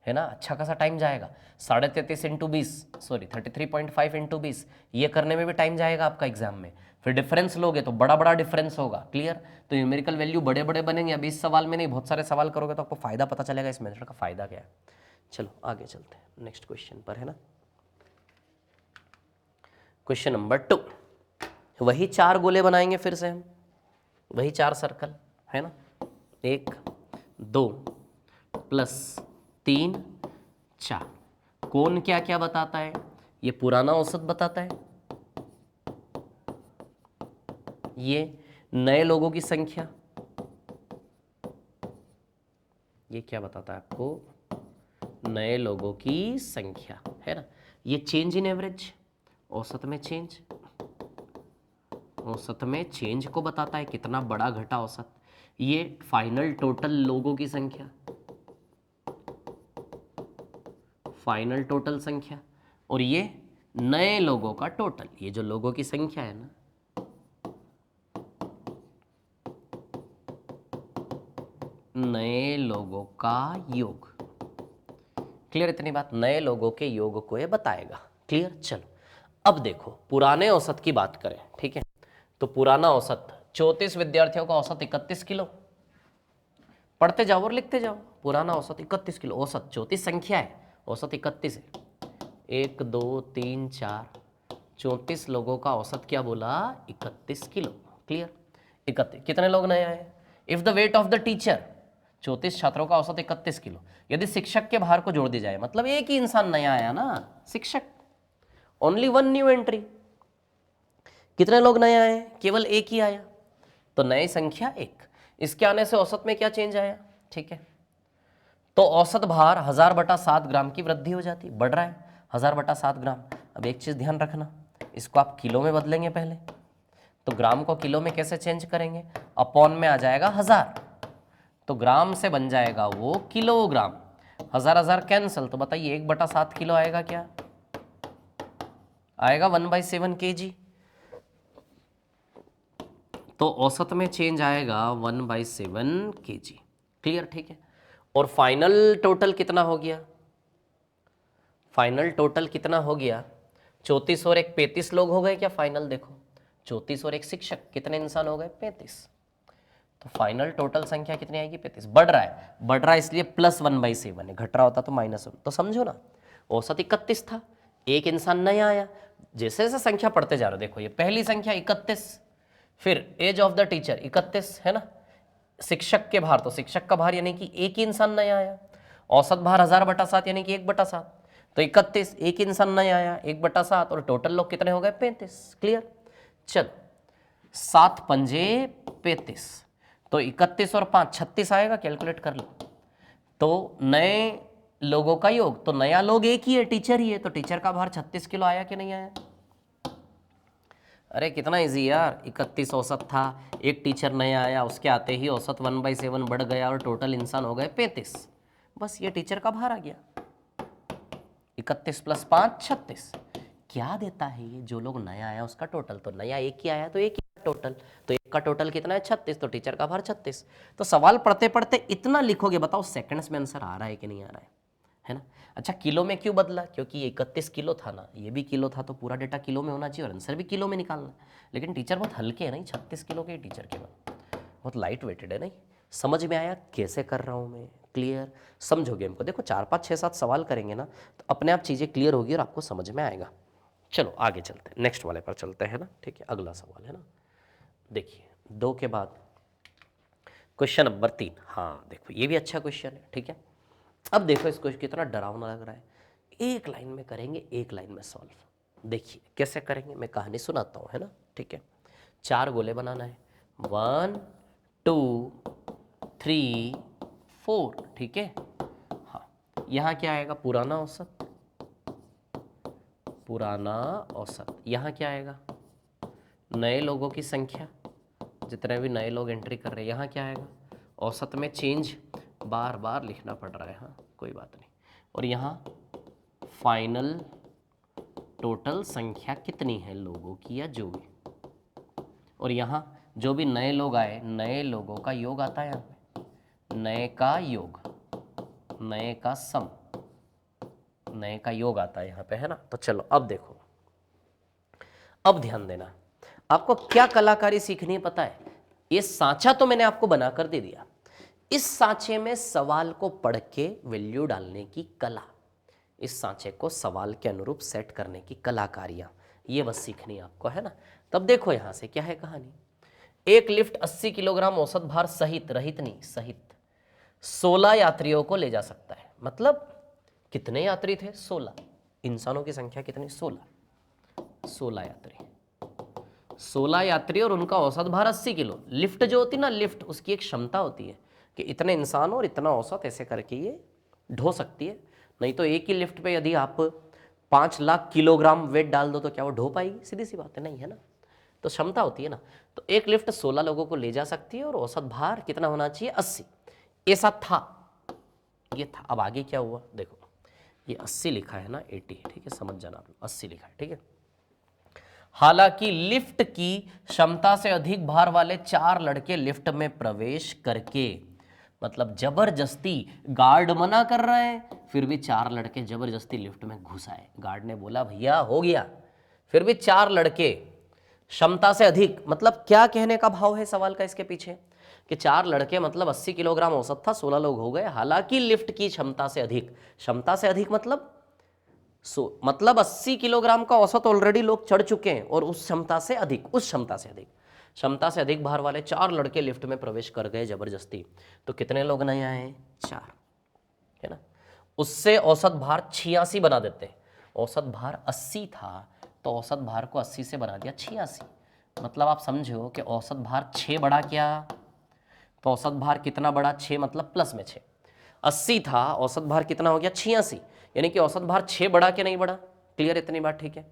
है ना, अच्छा खासा टाइम जाएगा। 33.5 इंटू 20, सॉरी 33.5 इंटू 20, ये करने में भी टाइम जाएगा आपका एग्जाम में। फिर डिफरेंस लोगे तो बड़ा बड़ा डिफरेंस होगा। क्लियर, तो न्यूमेरिकल वैल्यू बड़े बड़े बनेंगे। अभी इस सवाल में नहीं, बहुत सारे सवाल करोगे तो आपको फायदा पता चलेगा इस मेथड का फायदा क्या है। चलो आगे चलते हैं नेक्स्ट क्वेश्चन पर, है ना। क्वेश्चन नंबर 2, वही 4 गोले बनाएंगे फिर से हम, वही 4 सर्कल, है ना। 1 2 + 3 4। कौन क्या क्या बताता है, ये पुराना औसत बताता है, ये नए लोगों की संख्या, ये क्या बताता है आपको, नए लोगों की संख्या, है ना। ये चेंज इन एवरेज, औसत में चेंज, औसत में चेंज को बताता है, कितना बड़ा घटा औसत। ये फाइनल टोटल लोगों की संख्या, फाइनल टोटल संख्या, और ये नए लोगों का टोटल, ये जो लोगों की संख्या है ना, नए लोगों का योग। क्लियर इतनी बात, नए लोगों के योग को ये बताएगा। क्लियर, चलो अब देखो पुराने औसत की बात करें, ठीक है। तो पुराना औसत 34 विद्यार्थियों का औसत 31 किलो, पढ़ते जाओ और लिखते जाओ। पुराना औसत 31 किलो, औसत 34 संख्या है, औसत 31 है। 1 2 3 4, 34 लोगों का औसत क्या बोला, 31 किलो। क्लियर, 31, कितने लोग नए आए, if the weight of the teacher, 34 छात्रों का औसत 31 किलो, यदि शिक्षक के भार को जोड़ दी जाए, मतलब एक ही इंसान नया आया ना, शिक्षक, ओनली 1 न्यू एंट्री। कितने लोग नए आए, केवल एक ही आया, तो नई संख्या 1। इसके आने से औसत में क्या चेंज आया, ठीक है। तो औसत भार 1000/7 ग्राम की वृद्धि हो जाती, बढ़ रहा है 1000/7 ग्राम। अब एक चीज ध्यान रखना, इसको आप किलो में बदलेंगे पहले, तो ग्राम को किलो में कैसे चेंज करेंगे, अपॉन में आ जाएगा 1000, तो ग्राम से बन जाएगा वो किलोग्राम। 1000 कैंसल, तो बताइए 1/7 किलो आएगा क्या, आएगा 1/7 kg। तो औसत में चेंज आएगा 1/7 kg। क्लियर, ठीक है। और फाइनल टोटल कितना हो गया, फाइनल टोटल कितना हो गया, 34 और 1 35 लोग हो गए क्या, फाइनल देखो 34 और 1 शिक्षक, कितने इंसान हो गए 35। तो फाइनल टोटल संख्या कितनी आएगी 35। बढ़ रहा है, बढ़ रहा है इसलिए +1/7 है, घट रहा होता तो -1। तो समझो ना, औसत 31 था, एक इंसान नया आया, जैसे जैसे संख्या पढ़ते जा रहे हो, देखो ये पहली संख्या 31, फिर एज ऑफ द टीचर 31 है ना, शिक्षक के भार, तो शिक्षक का भार यानी कि एक ही इंसान नया आया, औसत भार 1000/7 यानी कि 1/7, तो 31, एक इंसान नया आया 1/7, और टोटल लोग कितने हो गए 35। क्लियर। चल 7 पंजे 35, तो 31 और 5 36 आएगा, कैलकुलेट कर लो। तो नए लोगों का योग, तो नया लोग एक ही है, टीचर ही है, तो टीचर का भार 36 किलो आया कि नहीं आया? अरे कितना इजी यार, 31 औसत था, एक टीचर नया आया, उसके आते ही औसत 1/7 बढ़ गया और टोटल इंसान हो गए 35, बस ये टीचर का भार आ गया। 31 + 5 36, क्या देता है ये? जो लोग नया आया उसका टोटल, तो नया एक ही आया तो एक ही टोटल, तो एक का टोटल कितना है 36, तो टीचर का भार 36। तो सवाल पढ़ते पढ़ते इतना लिखोगे, बताओ सेकंड्स में आंसर आ रहा है कि नहीं आ रहा है ना? अच्छा किलो में क्यों बदला? क्योंकि ये 31 किलो था ना, ये भी किलो था, तो पूरा डेटा किलो में होना चाहिए और आंसर भी किलो में निकालना। लेकिन टीचर बहुत हल्के है नहीं, 36 किलो के टीचर के बहुत लाइट वेटेड है नहीं। समझ में आया कैसे कर रहा हूँ मैं? क्लियर? समझोगे हमको, देखो 4 5 6 7 सवाल करेंगे ना, तो अपने आप चीज़ें क्लियर होगी और आपको समझ में आएगा। चलो आगे चलते हैं, नेक्स्ट वाले पर चलते हैं ना, ठीक है? अगला सवाल है ना, देखिए 2 के बाद क्वेश्चन नंबर 3। हाँ देखो ये भी अच्छा क्वेश्चन है, ठीक है? अब देखो इस क्वेश्चन कितना डरावना लग रहा है, एक लाइन में करेंगे, एक लाइन में सॉल्व। देखिए कैसे करेंगे, मैं कहानी सुनाता हूँ, है ना? ठीक है, 4 गोले बनाना है, 1 2 3 4, ठीक है? हाँ, यहाँ क्या आएगा? पुराना औसत, पुराना औसत। यहाँ क्या आएगा? नए लोगों की संख्या, जितने भी नए लोग एंट्री कर रहे हैं। यहाँ क्या आएगा? औसत में चेंज, बार बार लिखना पड़ रहा है, हाँ कोई बात नहीं। और यहाँ फाइनल टोटल संख्या कितनी है लोगों की या जो भी, और यहाँ जो भी नए लोग आए, नए लोगों का योग आता है यहाँ पे, नए का योग, नए का सम, नए का योग आता है यहाँ पे, है ना? तो चलो अब देखो, अब ध्यान देना, आपको क्या कलाकारी सीखनी है पता है? ये सांचा तो मैंने आपको बनाकर दे दिया, इस सांचे में सवाल को पढ़ के वैल्यू डालने की कला, इस सांचे को सवाल के अनुरूप सेट करने की कलाकारियां, ये बस सीखनी है आपको, है ना? तब देखो यहां से क्या है कहानी। एक लिफ्ट 80 किलोग्राम औसत भार सहित, रहित नहीं सहित, 16 यात्रियों को ले जा सकता है। मतलब कितने यात्री थे? 16, इंसानों की संख्या कितनी? 16 यात्री, 16 यात्री और उनका औसत भार 80 किलो। लिफ्ट जो होती है ना, लिफ्ट, उसकी एक क्षमता होती है कि इतने इंसान और इतना औसत ऐसे करके ये ढो सकती है। नहीं तो एक ही लिफ्ट पे यदि आप 5 लाख किलोग्राम वेट डाल दो तो क्या वो ढो पाएगी? सीधी सी बात है, नहीं, है ना? तो क्षमता होती है ना। तो एक लिफ्ट 16 लोगों को ले जा सकती है और औसत भार कितना होना चाहिए? 80। ऐसा था, ये था। अब आगे क्या हुआ देखो, ये 80 लिखा है ना, 80, ठीक है? समझ जाना आप, 80 लिखा है, ठीक है? हालांकि लिफ्ट की क्षमता से अधिक भार वाले 4 लड़के लिफ्ट में प्रवेश करके, मतलब जबरदस्ती, गार्ड मना कर रहे हैं फिर भी 4 लड़के जबरदस्ती लिफ्ट में घुस आए। गार्ड ने बोला भैया हो गया, फिर भी 4 लड़के क्षमता से अधिक, मतलब क्या कहने का भाव है सवाल का इसके पीछे? कि 4 लड़के मतलब 80 किलोग्राम औसत था, 16 लोग हो गए, हालांकि लिफ्ट की क्षमता से अधिक, क्षमता से अधिक मतलब मतलब 80 किलोग्राम का औसत ऑलरेडी लोग चढ़ चुके हैं और उस क्षमता से अधिक, उस क्षमता से अधिक, क्षमता से अधिक भार वाले 4 लड़के लिफ्ट में प्रवेश कर गए जबरदस्ती। तो कितने लोग नए आए? 4, है ना? उससे औसत भार 86 बना देते हैं। औसत भार 80 था तो औसत भार को 80 से बना दिया 86। मतलब आप समझो कि औसत भार 6 बढ़ा क्या? तो औसत भार कितना बढ़ा? 6, मतलब प्लस में 6। 80 था, औसत भार कितना हो गया? 86, यानी कि औसत भार 6 बढ़ा कि नहीं बढ़ा? क्लियर, इतनी बात ठीक है?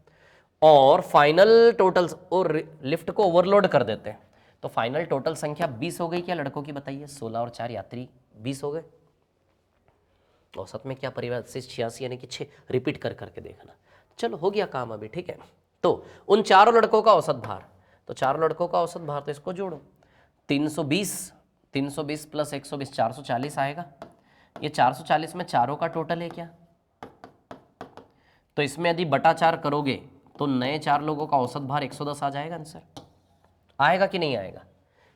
और फाइनल टोटल, और लिफ्ट को ओवरलोड कर देते हैं तो फाइनल टोटल संख्या 20 हो गई क्या लड़कों की? बताइए, 16 और 4 यात्री 20 हो गए। औसत में क्या परिवर्तन? 86 यानी कि 6, रिपीट कर करके देखना। चलो हो गया काम अभी, ठीक है? तो उन 4 लड़कों का औसत भार, तो 4 लड़कों का औसत भार, तो इसको जोड़ो, 320, 320 + 120, 440 आएगा। ये 440 में चारों का टोटल है क्या? तो इसमें यदि बटा 4 करोगे तो नए 4 लोगों का औसत भार 110 आ जाएगा। आंसर आएगा कि नहीं आएगा?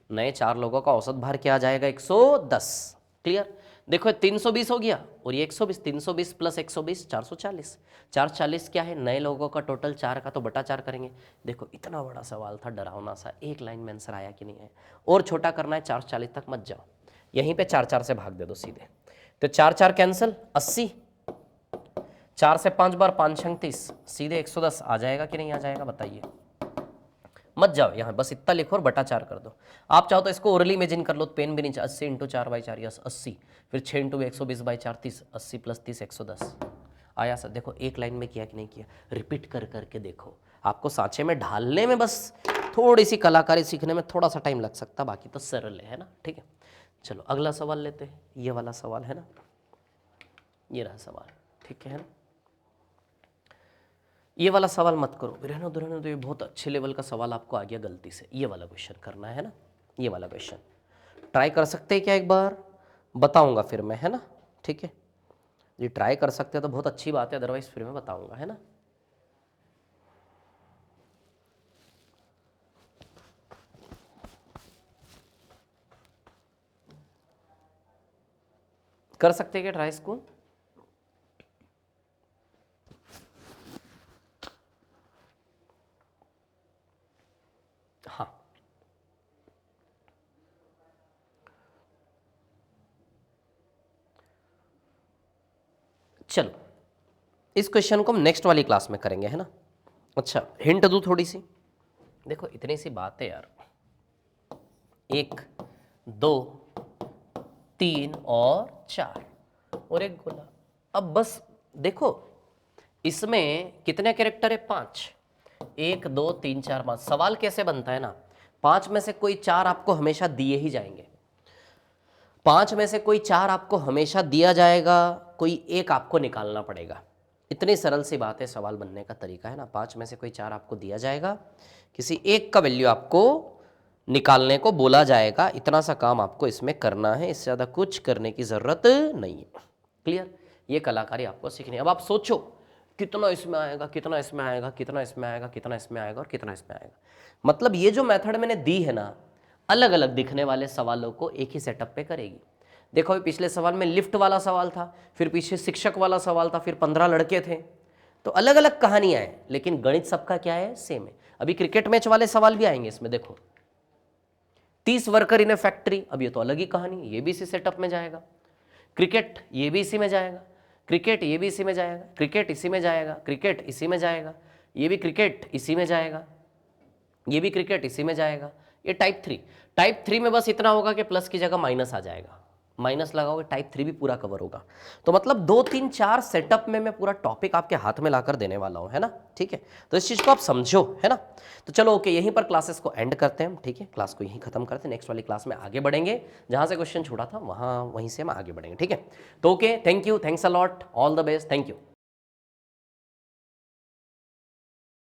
नए 4 लोगों का औसत भार क्या आ जाएगा? 110। क्लियर? देखो 320 हो गया और ये 120, 320 प्लस 120 440। 440 क्या है, नए लोगों का टोटल 4 का तो बटा 4 करेंगे। देखो इतना बड़ा सवाल था, डरावना सा, एक लाइन में आंसर आया कि नहीं है। और छोटा करना है, 440 तक मत जाओ, यहीं पे 4 से भाग दे दो सीधे। तो 4 कैंसिल, 80, 4 से 5 बार 5 36, सीधे 110 आ जाएगा कि नहीं आ जाएगा बताइए। मत जाओ यहाँ, बस इतना लिखो और बटा 4 कर दो। आप चाहो तो इसको ओरली इमेजिन कर लो, पेन भी नहीं चाहिए। 80 इंटू 4/4 यस 80, फिर 6 इंटू 120/4 30, 80 प्लस 30 110 आया सर। देखो एक लाइन में किया कि नहीं किया, रिपीट कर करके देखो। आपको सांचे में ढालने में बस थोड़ी सी कलाकारी सीखने में थोड़ा सा टाइम लग सकता, बाकी तो सरल है ना। ठीक है, चलो अगला सवाल लेते हैं। ये वाला सवाल है ना, ये रहा सवाल, ठीक है ना। ये वाला सवाल मत करो, रहने दो, ये बहुत अच्छे लेवल का सवाल आपको आ गया गलती से। ये वाला क्वेश्चन करना है ना, ये वाला क्वेश्चन ट्राई कर सकते हैं क्या, एक बार बताऊंगा फिर मैं, है ना। ठीक है, ये ट्राई कर सकते हैं तो बहुत अच्छी बात है, अदरवाइज फिर मैं बताऊंगा, है ना। कर सकते हैं क्या ट्राई इसको। हाँ चलो, इस क्वेश्चन को हम नेक्स्ट वाली क्लास में करेंगे, है ना। अच्छा हिंट दूं थोड़ी सी, देखो इतनी सी बात है यार, 1 2 3 और 4 और एक गोला। अब बस देखो इसमें कितने कैरेक्टर है, 5, 1 2 3 4 5। सवाल कैसे बनता है ना, 5 में से कोई 4 आपको हमेशा दिए ही जाएंगे, 5 में से कोई 4 आपको हमेशा दिया जाएगा, कोई एक आपको निकालना पड़ेगा। इतनी सरल सी बात है, सवाल बनने का तरीका है ना। 5 में से कोई 4 आपको दिया जाएगा, किसी एक का वैल्यू आपको निकालने को बोला जाएगा। इतना सा काम आपको इसमें करना है, इससे ज़्यादा कुछ करने की ज़रूरत नहीं है। क्लियर, ये कलाकारी आपको सीखनी है। अब आप सोचो कितना इसमें आएगा, कितना इसमें आएगा, कितना इसमें आएगा, कितना इसमें आएगा और कितना इसमें आएगा। मतलब ये जो मेथड मैंने दी है ना, अलग अलग दिखने वाले सवालों को एक ही सेटअप पे करेगी। देखो अभी पिछले सवाल में लिफ्ट वाला सवाल था, फिर पीछे शिक्षक वाला सवाल था, फिर 15 लड़के थे, तो अलग अलग कहानियां हैं, लेकिन गणित सबका क्या है, सेम है। अभी क्रिकेट मैच वाले सवाल भी आएंगे इसमें, देखो 30 वर्कर इन ए फैक्ट्री, अब ये तो अलग ही कहानी, ये भी इसी सेटअप में जाएगा। क्रिकेट ये भी इसी में जाएगा, क्रिकेट ये भी इसी में जाएगा, क्रिकेट इसी में जाएगा, क्रिकेट इसी में जाएगा, ये भी क्रिकेट इसी में जाएगा, ये भी क्रिकेट इसी में जाएगा। ये टाइप 3, टाइप 3 में बस इतना होगा कि प्लस की जगह माइनस आ जाएगा, माइनस लगाओगे टाइप 3 भी पूरा कवर होगा। तो मतलब 2 3 4 सेटअप में मैं पूरा टॉपिक आपके हाथ में लाकर देने वाला हूं, है ना। ठीक है, तो इस चीज़ को आप समझो, है ना। तो चलो ओके, यहीं पर क्लासेस को एंड करते हैं हम। ठीक है, क्लास को यहीं खत्म करते हैं, नेक्स्ट वाली क्लास में आगे बढ़ेंगे, जहां से क्वेश्चन छोड़ा था वहीं से हम आगे बढ़ेंगे। ठीक है, तो okay, thank you, thanks a lot, all the best, thank you.